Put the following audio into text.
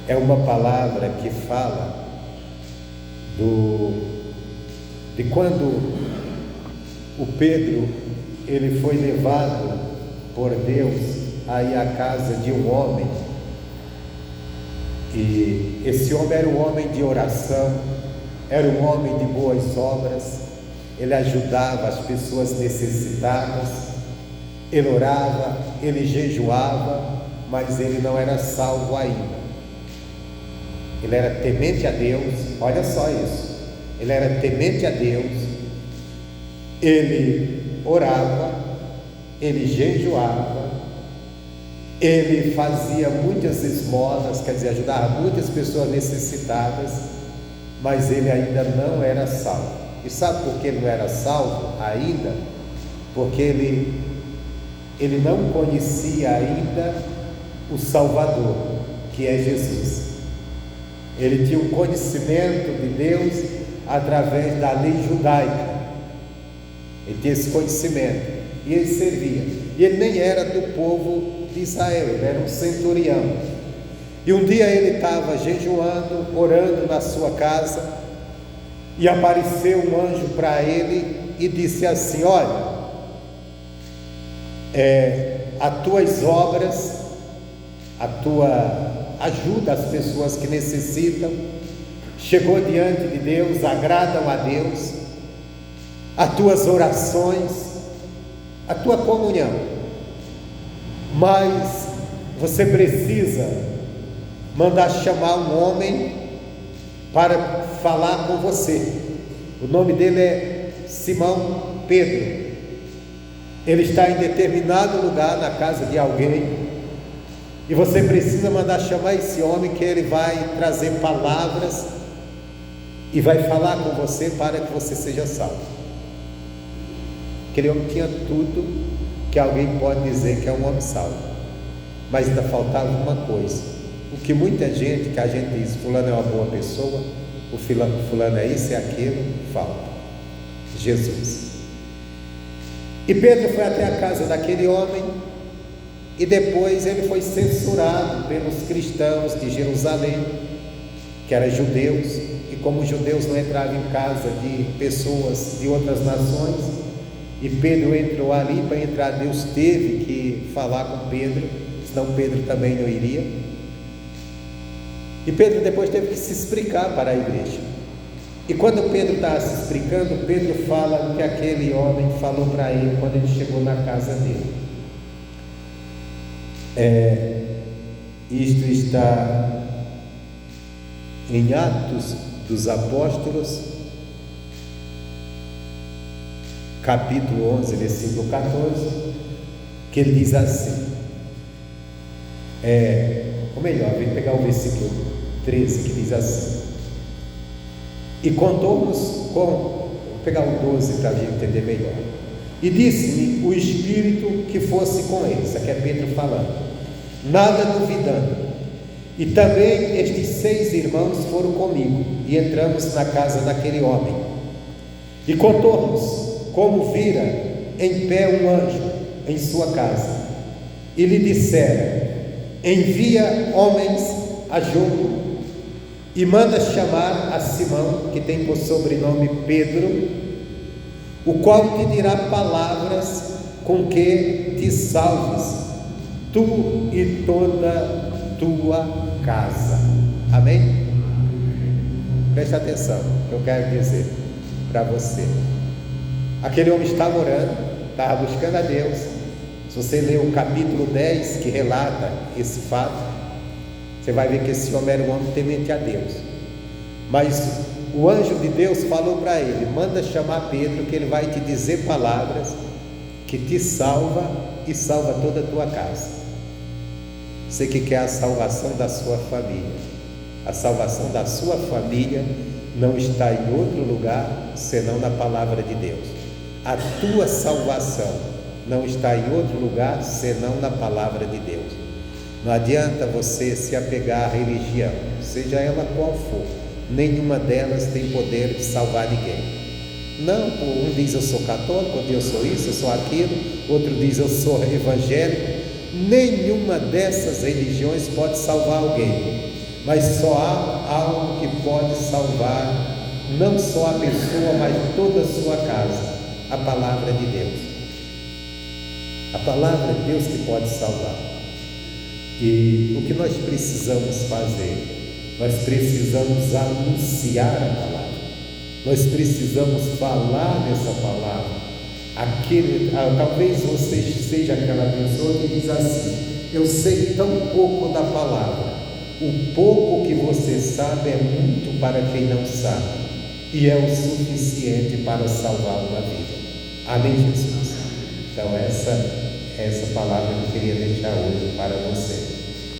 é uma palavra que fala de quando o Pedro ele foi levado por Deus aí à casa de um homem, e esse homem era um homem de oração, era um homem de boas obras, ele ajudava as pessoas necessitadas, ele orava, ele jejuava, mas ele não era salvo ainda. Ele era temente a Deus, olha só isso, ele era temente a Deus, ele orava, ele jejuava, ele fazia muitas esmolas, quer dizer, ajudava muitas pessoas necessitadas, mas ele ainda não era salvo. E sabe por que ele não era salvo ainda? Porque ele não conhecia ainda o Salvador, que é Jesus. Ele tinha um conhecimento de Deus através da lei judaica. Ele tinha esse conhecimento e ele servia. E ele nem era do povo de Israel, ele era um centurião. E um dia ele estava jejuando, orando na sua casa, e apareceu um anjo para ele e disse assim: olha, as tuas obras, a tua ajuda às pessoas que necessitam, chegou diante de Deus, agradam a Deus, as tuas orações, a tua comunhão, mas você precisa mandar chamar um homem para falar com você. O nome dele é Simão Pedro. Ele está em determinado lugar na casa de alguém, e você precisa mandar chamar esse homem, que ele vai trazer palavras e vai falar com você para que você seja salvo. Aquele homem tinha tudo que alguém pode dizer que é um homem salvo, mas ainda faltava uma coisa. O que muita gente, que a gente diz, fulano é uma boa pessoa, o fulano é isso e aquilo, falta Jesus. E Pedro foi até a casa daquele homem, e depois ele foi censurado pelos cristãos de Jerusalém, que eram judeus, e como os judeus não entravam em casa de pessoas de outras nações, e Pedro entrou ali. Para entrar, Deus teve que falar com Pedro, senão Pedro também não iria. E Pedro depois teve que se explicar para a igreja. E quando Pedro está se explicando, Pedro fala o que aquele homem falou para ele quando ele chegou na casa dele. Isto está em Atos dos Apóstolos, capítulo 11, versículo 14, que ele diz assim, ou melhor, vem pegar o versículo 13, que diz assim: e contou-nos vou pegar o 12 para a gente entender melhor. E disse-me o Espírito que fosse com eles. Aqui é Pedro falando, nada duvidando. E também estes 6 irmãos foram comigo, e entramos na casa daquele homem. E contou-nos como vira em pé um anjo em sua casa, e lhe disseram: envia homens a Jope, e manda chamar a Simão, que tem por sobrenome Pedro, o qual te dirá palavras com que te salves, tu e toda tua casa. Amém? Presta atenção, que eu quero dizer para você. Aquele homem estava orando, estava buscando a Deus. Se você ler o capítulo 10, que relata esse fato, você vai ver que esse homem era um homem temente a Deus. Mas o anjo de Deus falou para ele: manda chamar Pedro, que ele vai te dizer palavras que te salva e salva toda a tua casa. Você que quer a salvação da sua família, a salvação da sua família não está em outro lugar senão na palavra de Deus. A tua salvação não está em outro lugar senão na palavra de Deus. Não adianta você se apegar à religião, seja ela qual for, nenhuma delas tem poder de salvar ninguém. Não, um diz eu sou católico, outro eu sou isso, eu sou aquilo, outro diz eu sou evangélico. Nenhuma dessas religiões pode salvar alguém, mas só há algo que pode salvar não só a pessoa, mas toda a sua casa: a palavra de Deus. A palavra de Deus que pode salvar. E o que nós precisamos fazer? Nós precisamos anunciar a palavra, nós precisamos falar dessa palavra. Talvez você seja aquela pessoa que diz assim: eu sei tão pouco da palavra. O pouco que você sabe é muito para quem não sabe, e é o suficiente para salvar uma vida. Amém, Jesus? Então essa palavra que eu queria deixar hoje para você.